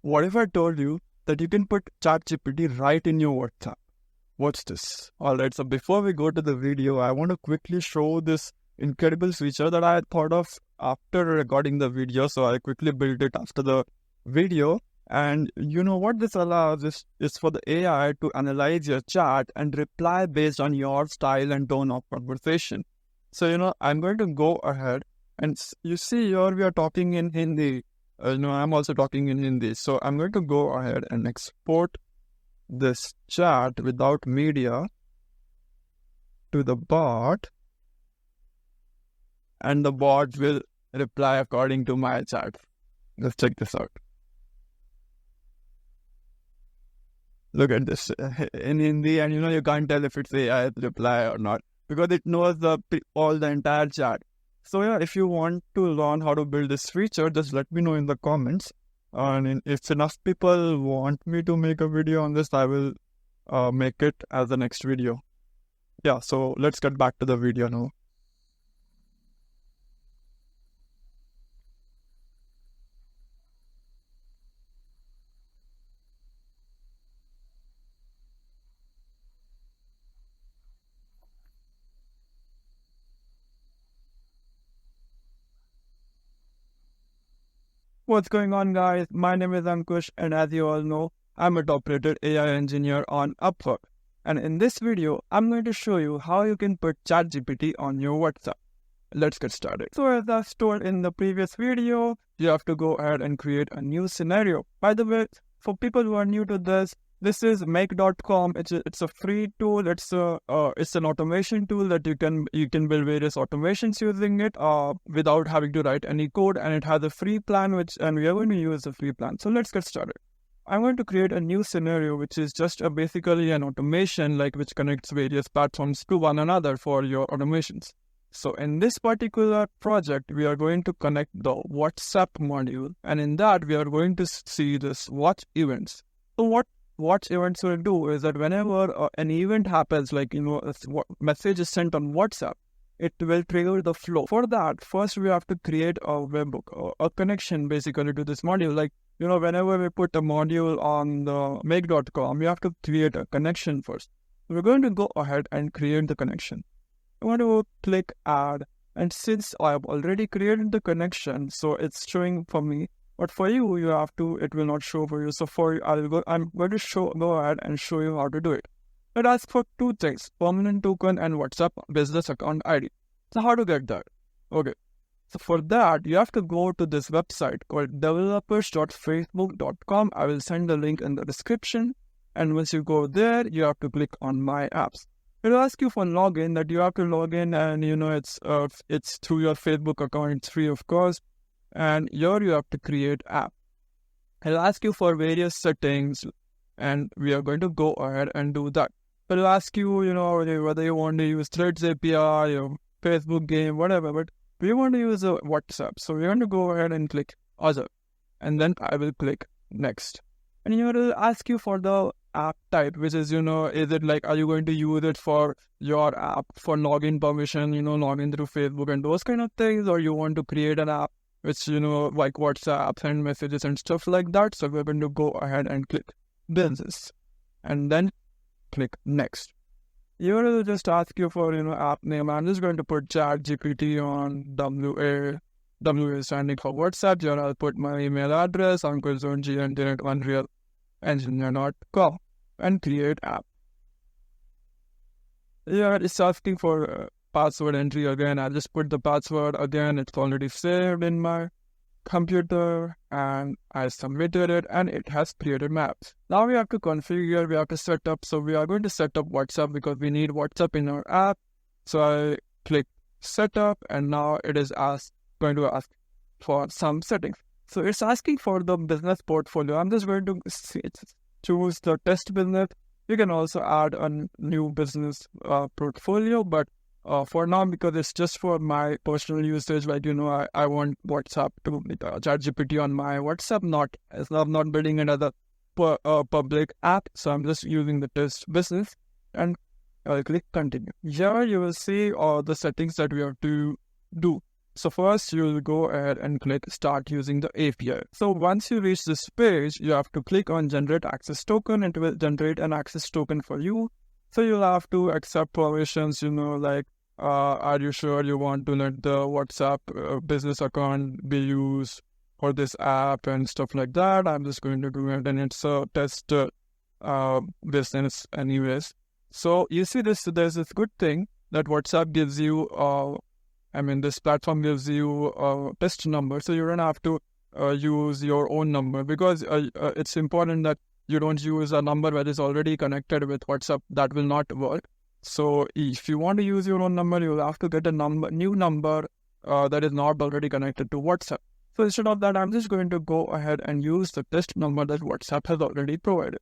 What if I told you that you can put ChatGPT right in your WhatsApp? What's this? Alright, so before we go to the video, I want to quickly show this incredible feature that I thought of after recording the video. So I quickly built it after the video. And you know what this allows is for the AI to analyze your chat and reply based on your style and tone of conversation. So, I'm going to go ahead and you see here we are talking in Hindi. I'm also talking in Hindi. So I'm going to go ahead and export this chat without media to the bot, and the bot will reply according to my chat. Let's check this out. Look at this in Hindi, and you can't tell if it's AI reply or not because it knows all the entire chat. So yeah, if you want to learn how to build this feature, just let me know in the comments. And if enough people want me to make a video on this, I will make it as the next video. Yeah, so let's get back to the video now. What's going on, guys? My name is Ankush, and as you all know, I'm a top-rated AI engineer on Upwork. And in this video, I'm going to show you how you can put ChatGPT on your WhatsApp. Let's get started. So as I told in the previous video, you have to go ahead and create a new scenario. By the way, for people who are new to this is make.com. It's a free tool. It's an automation tool that you can build various automations using it without having to write any code, and it has a free plan and we are going to use the free plan. So let's get started. I'm going to create a new scenario which is just basically an automation which connects various platforms to one another for your automations. So in this particular project, we are going to connect the WhatsApp module, and in that we are going to see this watch events. So what watch events will do is that whenever an event happens, a message is sent on WhatsApp, it will trigger the flow. For that, first we have to create a webhook, a connection basically to this module. Whenever we put a module on the make.com, we have to create a connection first. We're going to go ahead and create the connection. I want to click add, and since I have already created the connection, so it's showing for me. But for you, it will not show for you. So I'm going to go ahead and show you how to do it. It asks for two things: permanent token and WhatsApp business account ID. So how to get that? Okay. So for that, you have to go to this website called developers.facebook.com. I will send the link in the description. And once you go there, you have to click on My Apps. It will ask you for login, that you have to log in, and it's through your Facebook account. It's free, of course. And here you have to create app. It'll ask you for various settings, and we are going to go ahead and do that. It'll ask you, whether you want to use Threads API or Facebook game, whatever. But we want to use a WhatsApp, so we're going to go ahead and click Other, and then I will click Next. And it'll ask you for the app type, which is, is it are you going to use it for your app for login permission, login through Facebook and those kind of things, or you want to create an app which, like WhatsApp, send messages and stuff like that. So we're going to go ahead and click Business, and then click Next. Here it will just ask you for, app name. I'm just going to put ChatGPT on WA standing for WhatsApp. Here I'll put my email address, ankush.g at unrealengineer.com, and create app. Here it's asking for password entry again. I'll just put the password again. It's already saved in my computer, and I submitted it, and it has created maps. Now we have to configure, we have to set up. So we are going to set up WhatsApp because we need WhatsApp in our app. So I click setup, and now it is going to ask for some settings. So it's asking for the business portfolio. I'm just going to choose the test business. You can also add a new business portfolio, but for now, because it's just for my personal usage, I want WhatsApp to ChatGPT on my WhatsApp, I'm not building another public app. So I'm just using the test business, and I'll click continue. Here you will see all the settings that we have to do. So first you'll go ahead and click start using the API. So once you reach this page, you have to click on generate access token. It will generate an access token for you. So you'll have to accept permissions, like are you sure you want to let the WhatsApp business account be used for this app and stuff like that. I'm just going to do it, and it's a test business anyways. So you see there's this good thing that WhatsApp gives you, this platform gives you a test number, so you don't have to use your own number, because it's important that you don't use a number that is already connected with WhatsApp. That will not work. So if you want to use your own number, you'll have to get a new number that is not already connected to WhatsApp. So instead of that, I'm just going to go ahead and use the test number that WhatsApp has already provided.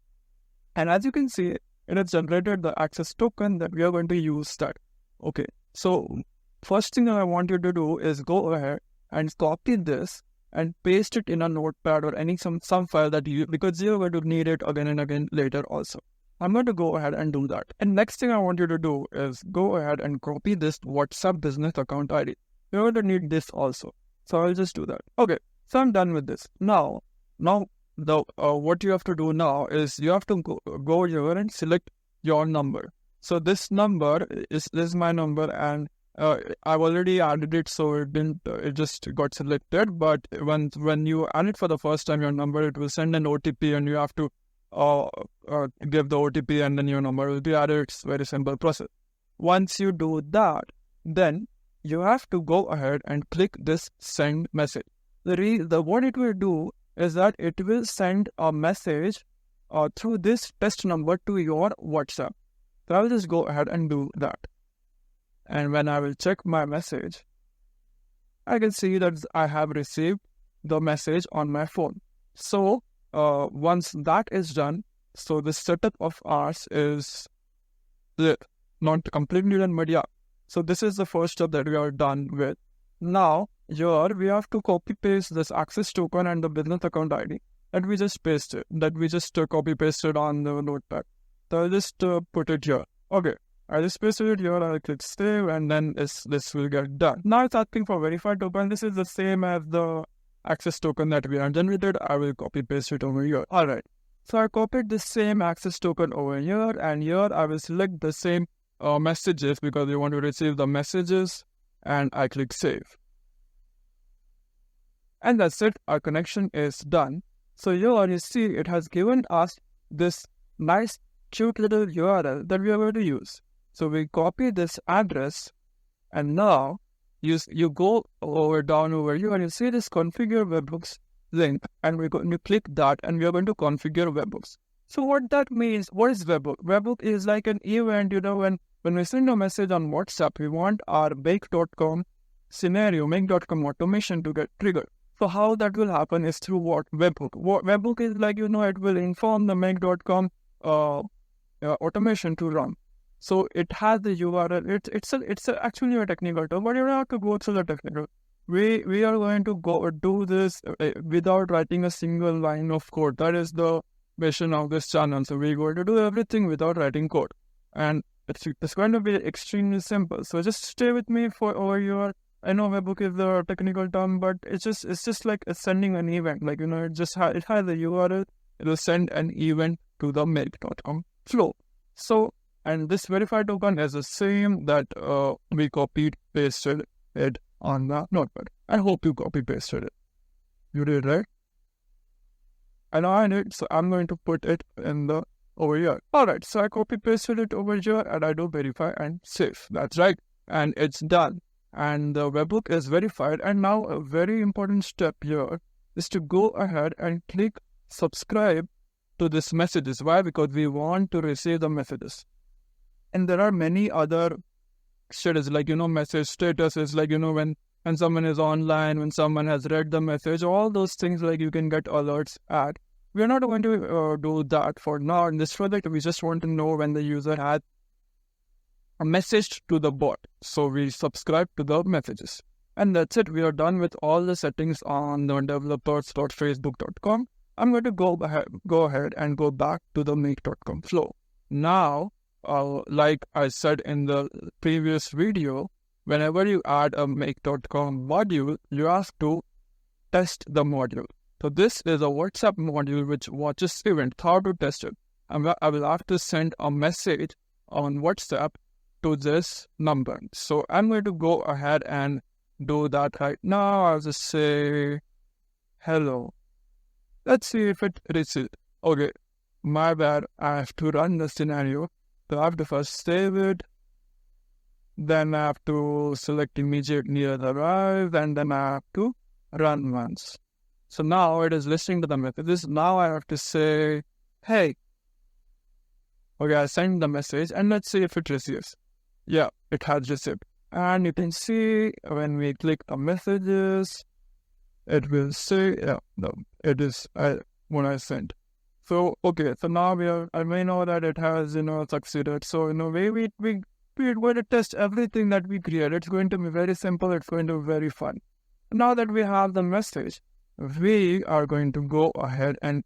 And as you can see, it has generated the access token that we are going to use that. Okay, so first thing that I want you to do is go ahead and copy this and paste it in a notepad or some file that because you're going to need it again and again later also. I'm going to go ahead and do that. And next thing I want you to do is go ahead and copy this WhatsApp business account ID. You're going to need this also. So I'll just do that. Okay, so I'm done with this. Now what you have to do now is you have to go here and select your number. So this number is my number, and I've already added it, so it just got selected. But when you add it for the first time, your number, it will send an OTP, and you have to give the OTP, and then your number will be added. It's a very simple process. Once you do that, then you have to go ahead and click this send message. What it will do is that it will send a message through this test number to your WhatsApp. So I will just go ahead and do that. And when I will check my message, I can see that I have received the message on my phone. So once that is done, so the setup of ours is not completely done, but yeah. So this is the first step that we are done with. Now, here we have to copy paste this access token and the business account ID that we just copy pasted on the notepad. So I'll just put it here. Okay, I just pasted it here. I'll click save, and then this will get done. Now it's asking for verified token. This is the same as the access token that we have generated. I will copy paste it over here. All right. So I copied the same access token over here, and here I will select the same messages because we want to receive the messages, and I click save. And that's it. Our connection is done. So here you see it has given us this nice cute little URL that we are going to use. So we copy this address, and now you go down over here and you see this configure webhooks link, and we're going to click that, and we are going to configure webhooks. So what that means, what is webhook? Webhook is like an event, when we send a message on WhatsApp, we want our make.com scenario, make.com automation to get triggered. So how that will happen is through what? Webhook. Webhook is like, it will inform the make.com automation to run. So it has the URL. It's actually a technical term, but you don't have to go through the technical. We are going to go do this without writing a single line of code. That is the mission of this channel. So we're going to do everything without writing code, and it's going to be extremely simple. So just stay with me for over here. I know webhook is the technical term, but it's just like it's sending an event. Like, it has a URL. It will send an event to the make.com flow. So, and this verified token is the same that we copied pasted it on the notepad. I hope you copy pasted it. You did, right? I know I did, so I'm going to put it in the over here. Alright, so I copy pasted it over here, and I do verify and save. That's right. And it's done. And the webhook is verified. And now a very important step here is to go ahead and click subscribe to this messages. Why? Because we want to receive the messages. And there are many other status, like, message status is like, when someone is online, when someone has read the message, all those things, like, you can get alerts at. We're not going to do that for now. In this project, we just want to know when the user has a message to the bot. So we subscribe to the messages. And that's it. We are done with all the settings on the developers.facebook.com. I'm going to go ahead and go back to the make.com flow. Now, like I said in the previous video, whenever you add a make.com module, you have to test the module. So this is a WhatsApp module which watches events. How to test it? I will have to send a message on WhatsApp to this number. So I'm going to go ahead and do that right now. I'll just say hello. Let's see if it receives. Okay, my bad. I have to run the scenario. So I have to first save it. Then I have to select immediately arrive, and then I have to run once. So now it is listening to the messages. Now I have to say, hey. Okay, I send the message and let's see if it receives. Yeah, it has received. And you can see when we click the messages, it will say, yeah, no, it is when I sent. So, okay, so now I may know that it has, succeeded. So, in a way, we're going to test everything that we create. It's going to be very simple. It's going to be very fun. Now that we have the message, we are going to go ahead and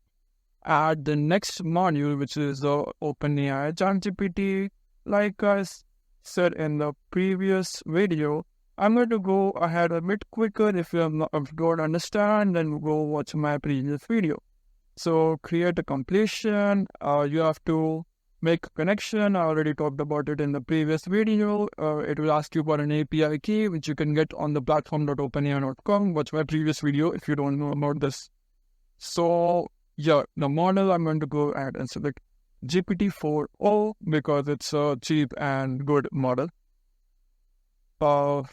add the next module, which is the OpenAI ChatGPT. Like I said in the previous video, I'm going to go ahead a bit quicker. If you don't understand, then go watch my previous video. So create a completion. You have to make a connection. I already talked about it in the previous video. It will ask you for an API key, which you can get on the platform.openai.com. Watch my previous video if you don't know about this. So yeah, the model, I'm going to go ahead and select GPT-4o because it's a cheap and good model.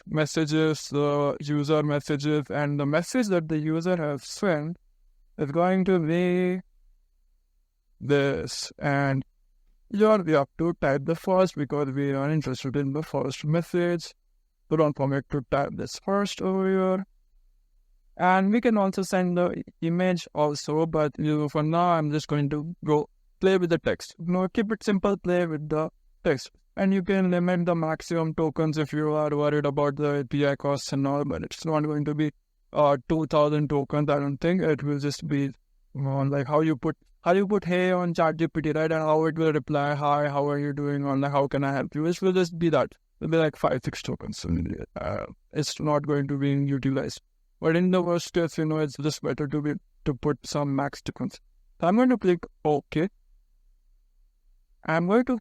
Messages, the user messages, and the message that the user has sent is going to be this. And here we have to type the first because we are interested in the first message. So don't forget to type this first over here. And we can also send the image also, but for now, I'm just going to go play with the text. Keep it simple, play with the text. And you can limit the maximum tokens if you are worried about the API costs and all, but it's not going to be 2,000 tokens. I don't think it will just be like how you put hey on ChatGPT, right? And how it will reply, hi, how are you doing? Or like, how can I help you? It will just be that. It will be like 5-6 tokens. It's not going to be utilized. But in the worst case, it's just better to put some max tokens. So I'm going to click OK. I'm going to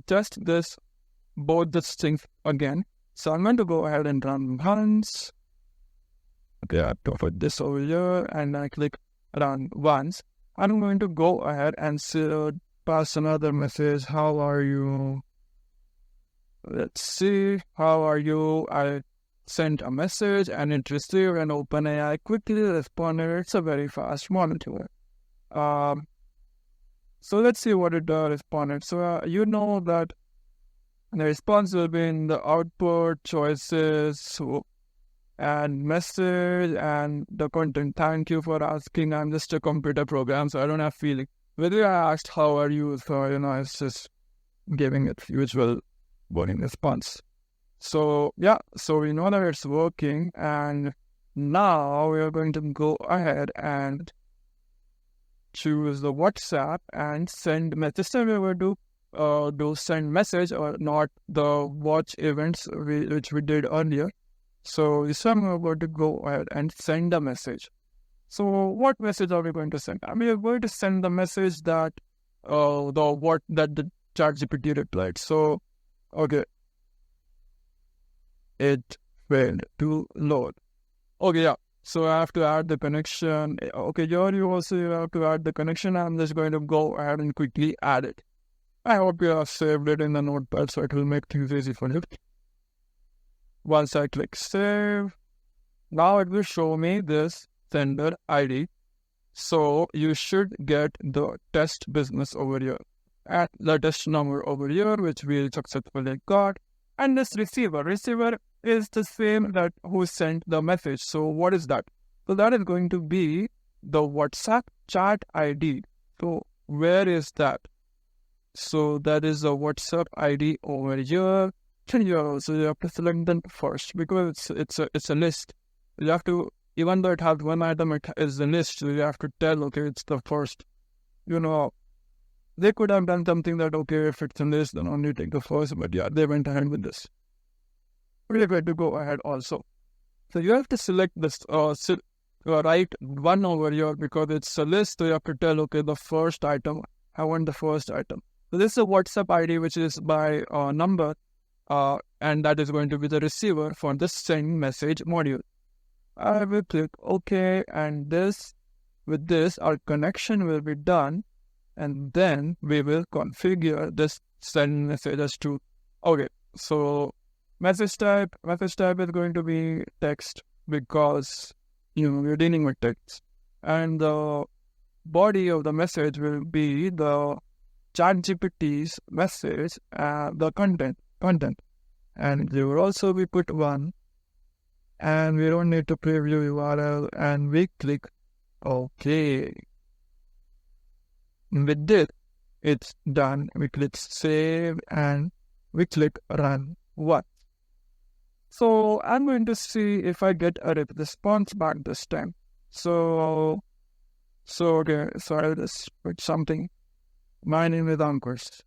test both these things again. So I'm going to go ahead and run once. Okay, I have to put this over here and I click run once. I'm going to go ahead and pass another message. How are you? Let's see. How are you? I sent a message and it received, and OpenAI quickly responded. It's a very fast monitor. So let's see what it responded. So you know that the response will be in the output, choices, and message, and the content. Thank you for asking. I'm just a computer program, so I don't have feeling. Whether I asked how are you, so it's just giving it usual boring response. So yeah, so we know that it's working, and now we are going to go ahead and choose the WhatsApp and send message. This time we are going to do send message or not the watch events which we did earlier. So this time we're going to go ahead and send a message. So what message are we going to send? We are going to send the message that the ChatGPT replied. So okay. It failed to load. Okay, yeah. So I have to add the connection. Okay, here you also have to add the connection. I'm just going to go ahead and quickly add it. I hope you have saved it in the notepad so it will make things easy for you. Once I click save, now it will show me this sender ID. So you should get the test business over here and the test number over here, which we successfully got. And this receiver is the same that who sent the message. So what is that? So that is going to be the WhatsApp chat ID. So where is that? So that is the WhatsApp ID over here. And you have to select them first because it's a list. You have to, even though it has one item, it is a list. So you have to tell, okay, it's the first. They could have done something that, okay, if it's a list, then only take the first. But yeah, they went ahead with this. we're going to go ahead also. So you have to select this, write one over here because it's a list. So you have to tell, okay, the first item, I want the first item. So this is a WhatsApp ID, which is by number, and that is going to be the receiver for the send message module. I will click OK, and with this, our connection will be done, and then we will configure this send messages to. Okay, so message type is going to be text because we're dealing with text, and the body of the message will be the ChatGPT's message, the content, and there will also be put one, and we don't need to preview URL, and we click OK. With this, it's done. We click save and we click run. What? So I'm going to see if I get a response back this time. So okay, so I'll just put something. My name is Ankush.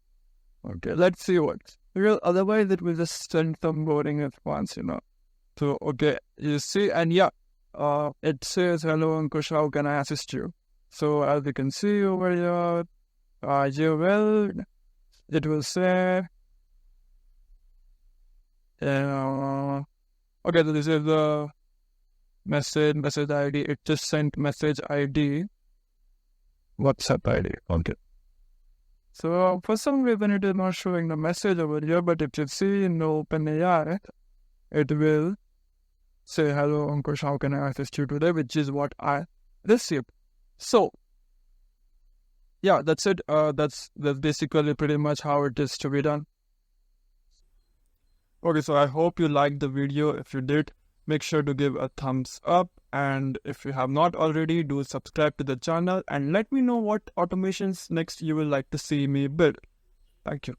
Okay, let's see what. Because otherwise it will just send some boring response, So okay, you see, and yeah, it says, hello Ankush, how can I assist you? So as you can see over here, it will say, okay, so this is the message ID. It just sent message ID, WhatsApp ID. Okay. So for some reason it is not showing the message over here, but if you see in the OpenAI, it will say, hello Ankush, how can I assist you today? Which is what I received. So yeah, that's it. That's basically pretty much how it is to be done. Okay, so I hope you liked the video. If you did, make sure to give a thumbs up. And if you have not already, do subscribe to the channel and let me know what automations next you will like to see me build. Thank you.